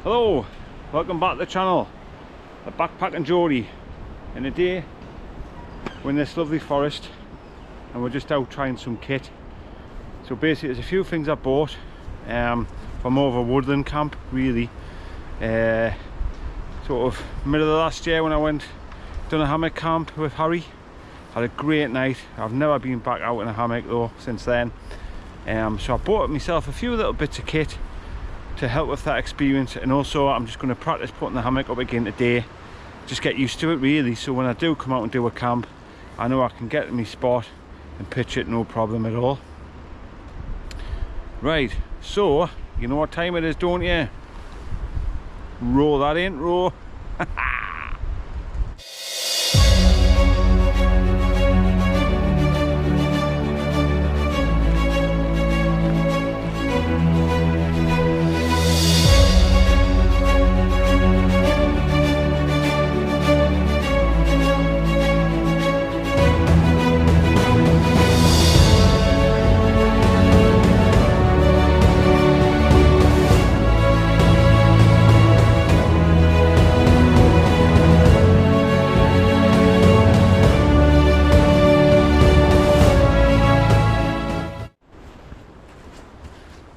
Hello, welcome back to the channel. The backpacking Geordie. In a day we're in this lovely forest and we're just out trying some kit. So basically there's a few things I bought for more of a woodland camp really. Sort of middle of last year when I done a hammock camp with Harry. Had a great night. I've never been back out in a hammock though since then. So I bought myself a few little bits of kit to help with that experience, and also I'm just going to practice putting the hammock up again today, just get used to it really, so when I do come out and do a camp I know I can get to my spot and pitch it no problem at all. Right, so you know what time it is, don't you? Roll that intro.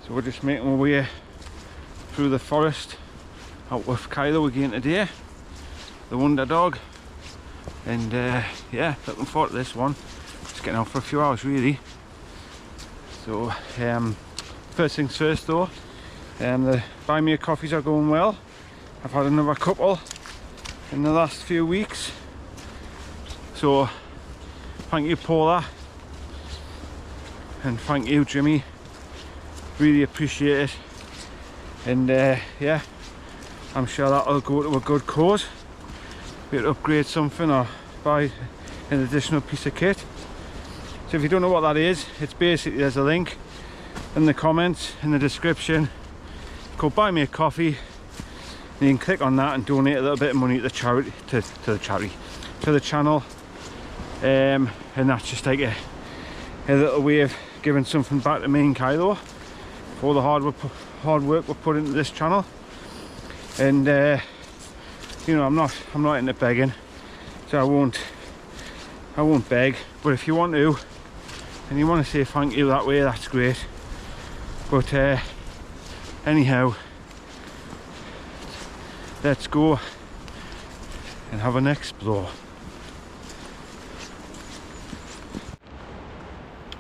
So we're just making our way through the forest out with Kylo again today, the wonder dog, and yeah, looking forward to this one. Just getting out for a few hours really. So first things first though, the buy me a coffees are going well. I've had another couple in the last few weeks, so thank you Paula and thank you Jimmy. Really appreciate it, and yeah, I'm sure that'll go to a good cause. Be able to upgrade something or buy an additional piece of kit. So if you don't know what that is, it's basically, there's a link in the comments, in the description, go buy me a coffee, and you can click on that and donate a little bit of money to the charity, to the channel, and that's just like a little way of giving something back to me and Kylo for all the hard work we put into this channel. And you know, I'm not into begging, so I won't beg, but if you want to and you want to say thank you that way, that's great. But anyhow, let's go and have an explore.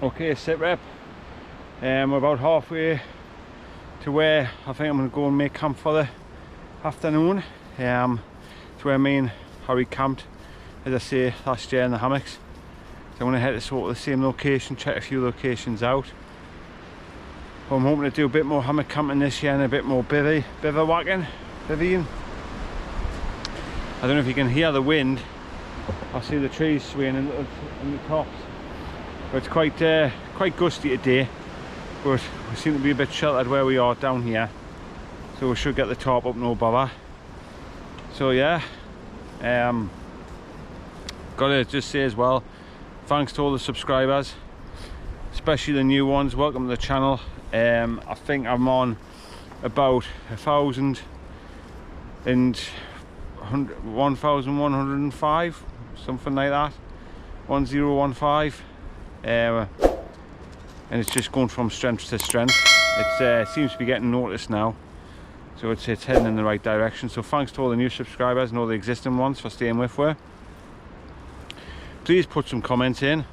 Okay, sit rep. We're about halfway to where I think I'm going to go and make camp for the afternoon. To where me and Harry camped, as I say, last year in the hammocks. So I'm going to head to sort of the same location, check a few locations out. But I'm hoping to do a bit more hammock camping this year and a bit more bivvying. I don't know if you can hear the wind. I see the trees swaying in the tops. But it's quite gusty today. But we seem to be a bit sheltered where we are down here, so we should get the tarp up no bother. So yeah, gotta just say as well, thanks to all the subscribers, especially the new ones. Welcome to the channel. I think I'm on about 1,105, something like that, 1015. And it's just going from strength to strength. It seems to be getting noticed now, so it's heading in the right direction. So thanks to all the new subscribers and all the existing ones for staying with us. Please put some comments in.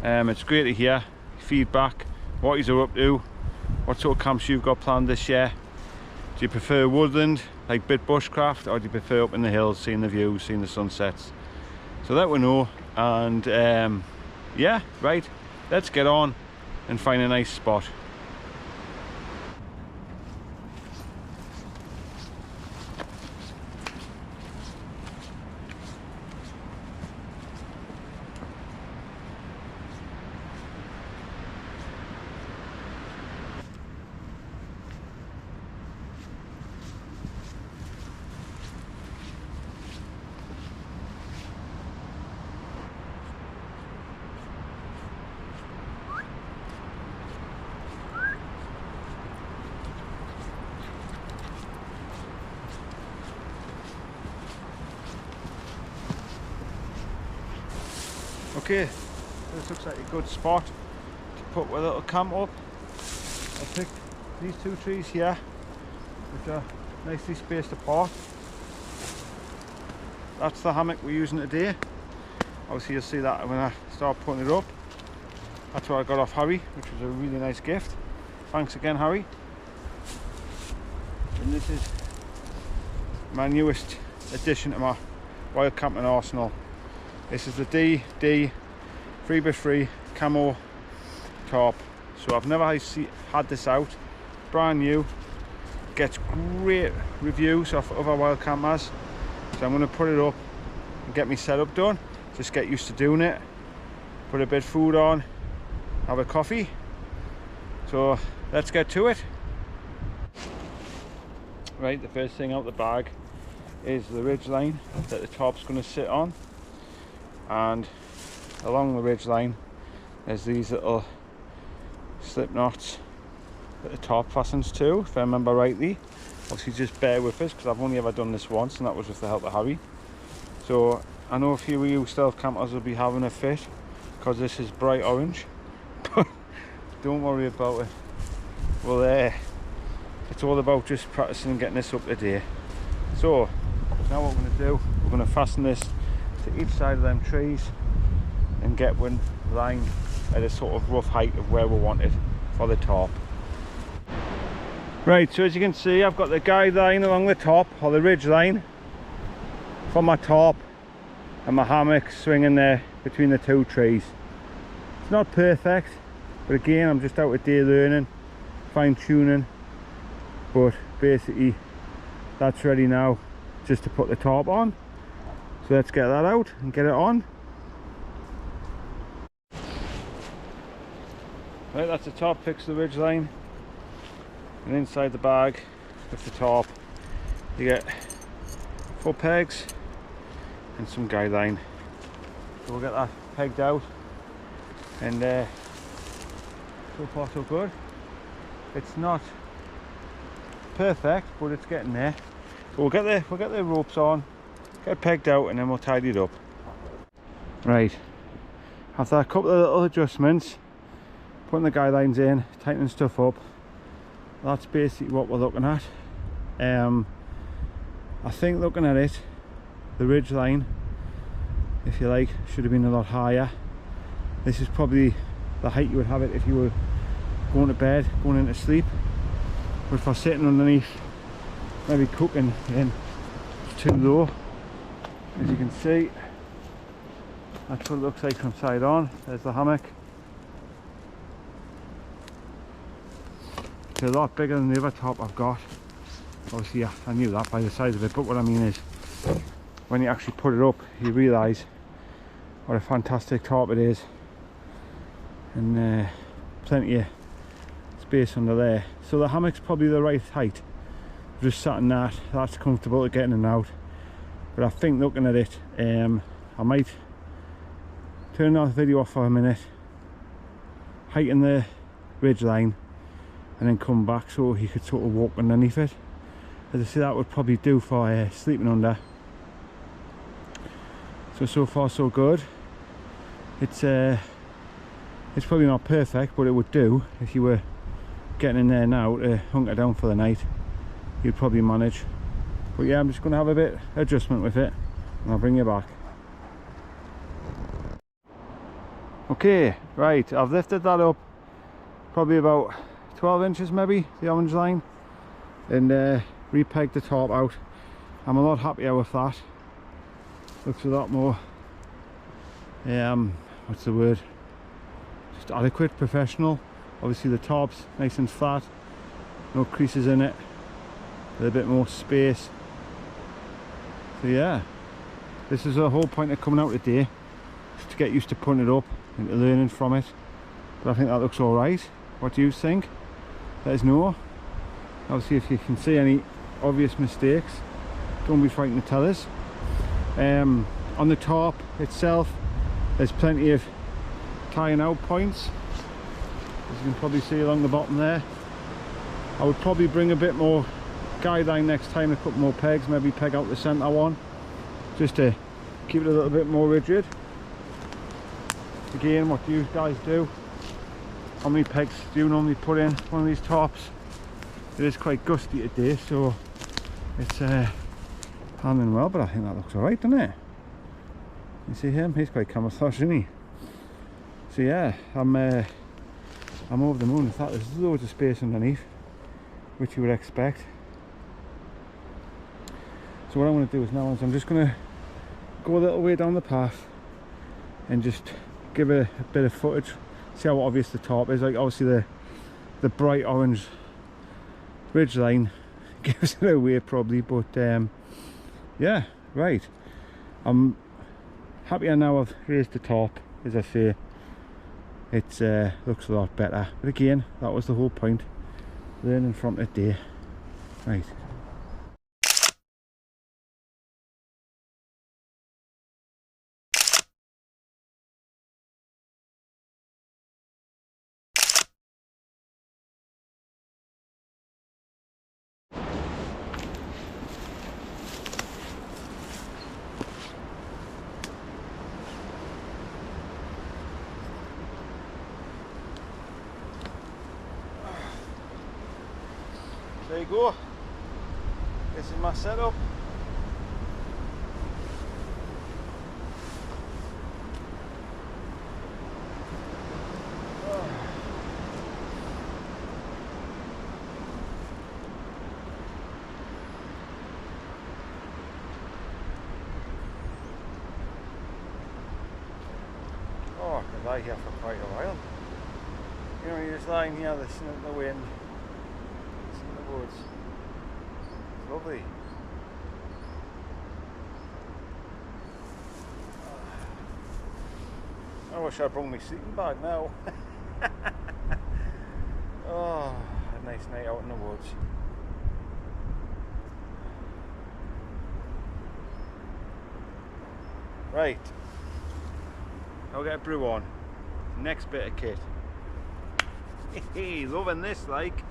It's great to hear feedback, what you're up to, what sort of camps you've got planned this year. Do you prefer woodland, like bit bushcraft, or do you prefer up in the hills, seeing the views, seeing the sunsets? So let me know. And yeah, right, let's get on and find a nice spot. Okay, this looks like a good spot to put my little camp up. I picked these two trees here, which are nicely spaced apart. That's the hammock we're using today. Obviously you'll see that when I start putting it up. That's what I got off Harry, which was a really nice gift. Thanks again, Harry. And this is my newest addition to my wild camping arsenal. This is the DD 3x3 camo tarp. So I've never had this out, brand new, gets great reviews off other wild campers. So I'm going to put it up and get my setup done, just get used to doing it, put a bit of food on, have a coffee. So let's get to it. Right, the first thing out the bag is the ridge line that the tarp's going to sit on, and along the ridge line there's these little slip knots that the tarp fastens to, if I remember rightly. Obviously just bear with us because I've only ever done this once, and that was with the help of Harry. So I know a few of you stealth campers will be having a fit because this is bright orange, but don't worry about it. Well, it's all about just practicing and getting this up today. So now what we're going to do, we're going to fasten this to each side of them trees and get one line at a sort of rough height of where we want it for the tarp. Right, so as you can see, I've got the guideline along the top, or the ridge line, for my tarp, and my hammock swinging there between the two trees. It's not perfect, but again, I'm just out today learning, fine tuning, but basically that's ready now just to put the tarp on. So let's get that out and get it on. Right, that's the tarp fixed to the ridge line, and inside the bag with the tarp you get 4 pegs and some guideline. So we'll get that pegged out, and so far so good. It's not perfect, but it's getting there. So we'll get the ropes on, get it pegged out, and then we'll tidy it up. Right, after a couple of little adjustments, putting the guidelines in, tightening stuff up, that's basically what we're looking at. I think looking at it, the ridge line, if you like, should have been a lot higher. This is probably the height you would have it if you were going to bed, going into sleep. But if I was sitting underneath, maybe cooking, then it's too low. As you can see, that's what it looks like from side on. There's the hammock. It's a lot bigger than the other top I've got. Obviously, yeah, I knew that by the size of it, but what I mean is, when you actually put it up, you realise what a fantastic tarp it is, and plenty of space under there. So the hammock's probably the right height. Just sat in that, that's comfortable to get in and out. But I think looking at it, I might turn that video off for a minute, heighten the ridge line, and then come back so he could sort of walk underneath it. As I say, that would probably do for sleeping under. So far so good. It's probably not perfect, but it would do. If you were getting in there now to hunker down for the night, you'd probably manage. But yeah, I'm just going to have a bit adjustment with it, and I'll bring you back. Okay, right, I've lifted that up probably about 12 inches maybe, the orange line, and re-pegged the tarp out. I'm a lot happier with that. Looks a lot more, what's the word, just adequate, professional. Obviously the tarp's nice and flat, no creases in it, with a bit more space. So yeah, this is the whole point of coming out today, just to get used to putting it up and learning from it. But I think that looks alright. What do you think? Let us know. Obviously if you can see any obvious mistakes, don't be frightened to tell us. On the tarp itself, there's plenty of tying out points, as you can probably see along the bottom there. I would probably bring a bit more guideline next time, a couple more pegs, maybe peg out the centre one, just to keep it a little bit more rigid. again, what do you guys do? How many pegs do you normally put in one of these tarps? It is quite gusty today, so it's handling well, but I think that looks alright, doesn't it? You see him? He's quite camouflaged, isn't he? So yeah, I'm over the moon. In fact, there's loads of space underneath, which you would expect. So what I want to do is now is I'm just going to go a little way down the path and just give it a bit of footage. See how obvious the tarp is. Like obviously the bright orange ridge line gives it away probably, but yeah, right. I'm happier now I've raised the tarp, as I say. It looks a lot better, but again, that was the whole point, learning from today. Right. There you go. This is my setup. Oh, I could lie here for quite a while. You know, you're just lying here listening to the wind. Woods. It's lovely. I wish I'd brought my sleeping bag now. Oh, a nice night out in the woods. Right, I'll get a brew on. Next bit of kit. Hey, loving this like.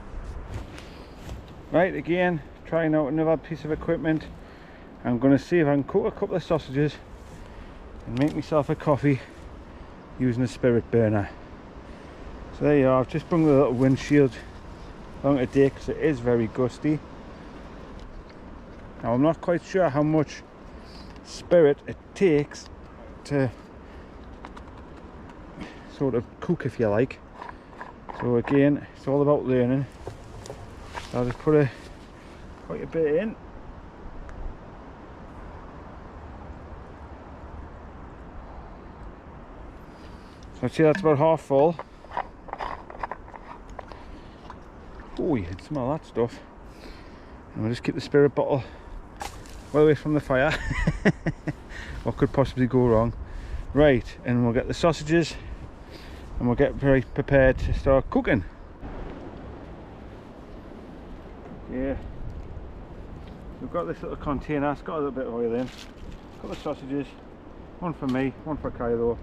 Right, again, trying out another piece of equipment. I'm going to see if I can cook a couple of sausages and make myself a coffee using a spirit burner. So there you are. I've just brought the little windshield along today because it is very gusty. Now I'm not quite sure how much spirit it takes to sort of cook, if you like. So again, it's all about learning. I'll just put quite a bit in. So I'd say that's about half full. Oh, you can smell that stuff. And we'll just keep the spirit bottle well away from the fire. What could possibly go wrong? Right, and we'll get the sausages and we'll get very prepared to start cooking. Yeah, we've got this little container, it's got a little bit of oil in. A couple of sausages, one for me, one for Kylo,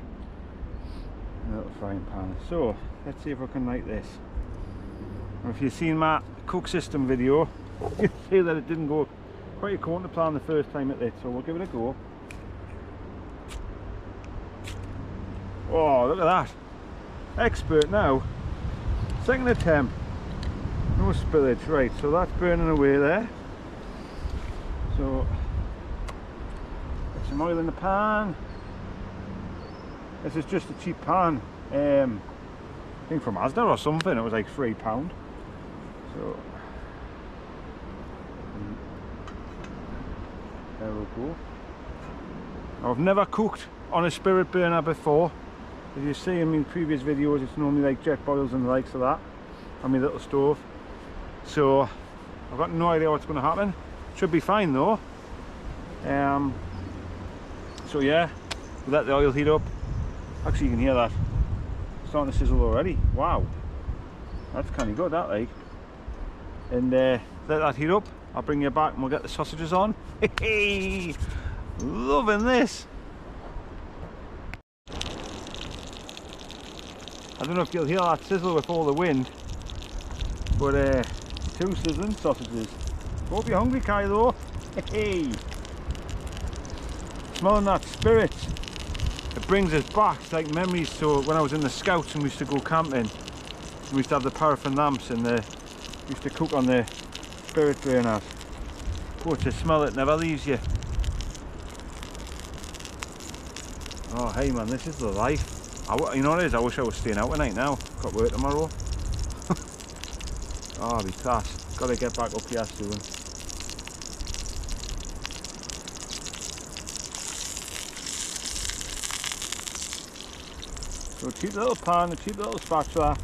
and a little frying pan. So, let's see if I can light this. And if you've seen my cook system video, you'll see that it didn't go quite according to plan the first time it lit, so we'll give it a go. Oh, look at that. Expert now. Second attempt. No spillage. Right, so that's burning away there. So, get some oil in the pan. This is just a cheap pan. I think from Asda or something. It was like £3. So, there we go. Now, I've never cooked on a spirit burner before. As you see in my previous videos, it's normally like jet boils and the likes of that on my little stove. So I've got no idea what's going to happen. Should be fine though. So yeah, we let the oil heat up. Actually, you can hear that starting to sizzle already. Wow, that's kind of good, that like. And let that heat up. I'll bring you back and we'll get the sausages on. Hey, loving this. I don't know if you'll hear that sizzle with all the wind, but 2 sizzling sausages. Hope you're hungry, Kylo. Hey, smelling that spirit. The it brings us back. It's like memories. So when I was in the Scouts and we used to go camping, we used to have the paraffin lamps and we used to cook on the spirit burners. Oh, to smell it never leaves you. Oh hey man, this is the life. You know what it is? I wish I was staying out tonight now. Got work tomorrow. Oh, it'll be class. Gotta get back up here soon. So a cheap little pan, a cheap little spatula,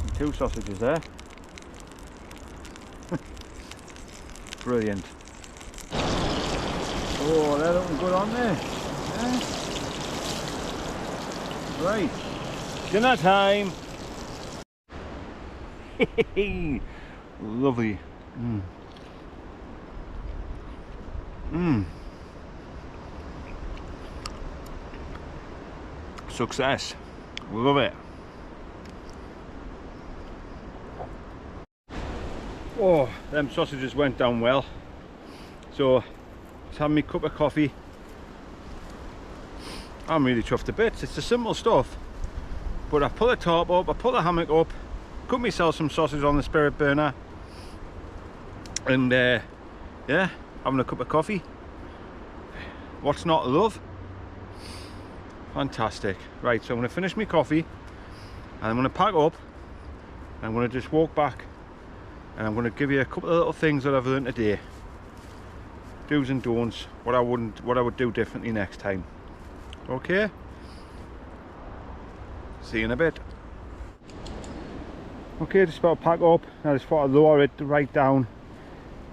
and 2 sausages there. Brilliant. Oh, they're looking good on there. Yeah. Right, dinner time. Lovely. Success. Love it. Oh, them sausages went down well. So, just having me cup of coffee. I'm really chuffed to bits. It's the simple stuff, but I pull the tarp up, I pull the hammock up, cook myself some sausage on the spirit burner, and yeah, having a cup of coffee. What's not to love? Fantastic. Right, so I'm going to finish my coffee and I'm going to pack up and I'm going to just walk back and I'm going to give you a couple of little things that I've learned today. Do's and don'ts, what I would do differently next time. Okay, see you in a bit. Okay, just about to pack up. I just thought I'd lower it right down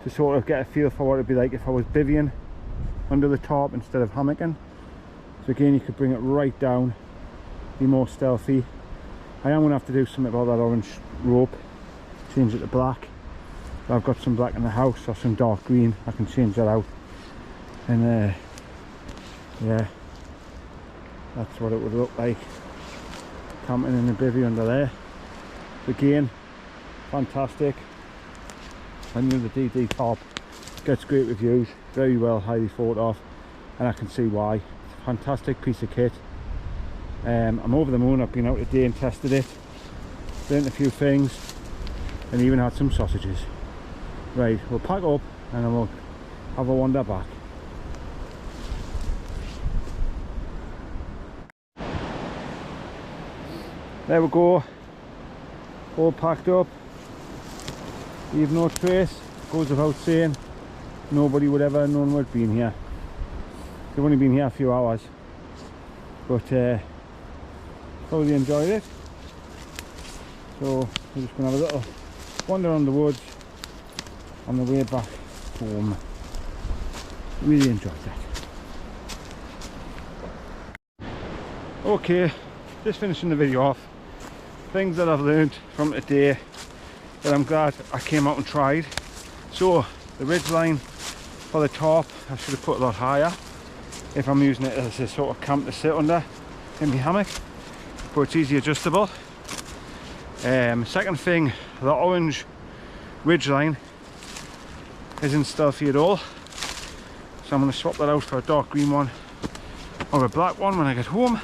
to sort of get a feel for what it'd be like if I was bivvying under the tarp instead of hammocking. So again, you could bring it right down, be more stealthy. I am going to have to do something about that orange rope, change it to black. I've got some black in the house or some dark green, I can change that out. And yeah, that's what it would look like camping in a bivvy under there. Again, fantastic. I knew the DD tarp gets great reviews, very well, highly thought of, and I can see why. It's a fantastic piece of kit. I'm over the moon. I've been out today and tested it, learnt a few things, and even had some sausages. Right, we'll pack up and then we'll have a wander back. There we go, all packed up, leave no trace. Goes without saying, nobody would ever have known we'd been here. They've only been here a few hours, but thoroughly enjoyed it. So we're just going to have a little wander on the woods on the way back home. Really enjoyed that. Okay, just finishing the video off. Things that I've learned from today that I'm glad I came out and tried. So the ridge line for the tarp, I should have put a lot higher if I'm using it as a sort of camp to sit under in my hammock, but it's easy adjustable. Second thing, the orange ridge line isn't stealthy at all, so I'm going to swap that out for a dark green one or a black one when I get home.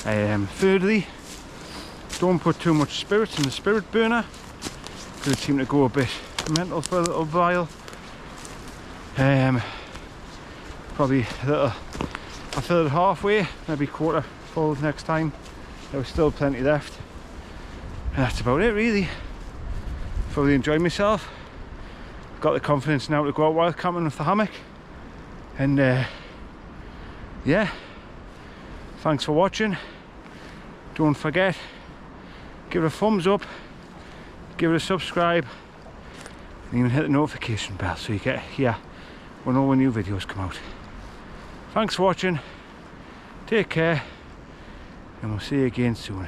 Thirdly, don't put too much spirits in the spirit burner because it seemed to go a bit mental for a little while. Probably I filled it halfway, maybe quarter full next time. There was still plenty left, and that's about it really. Fully enjoyed myself. Got the confidence now to go out wild camping with the hammock, and yeah, thanks for watching. Don't forget, give it a thumbs up, give it a subscribe, and even hit the notification bell so you get here when all the new videos come out. Thanks for watching, take care, and we'll see you again soon.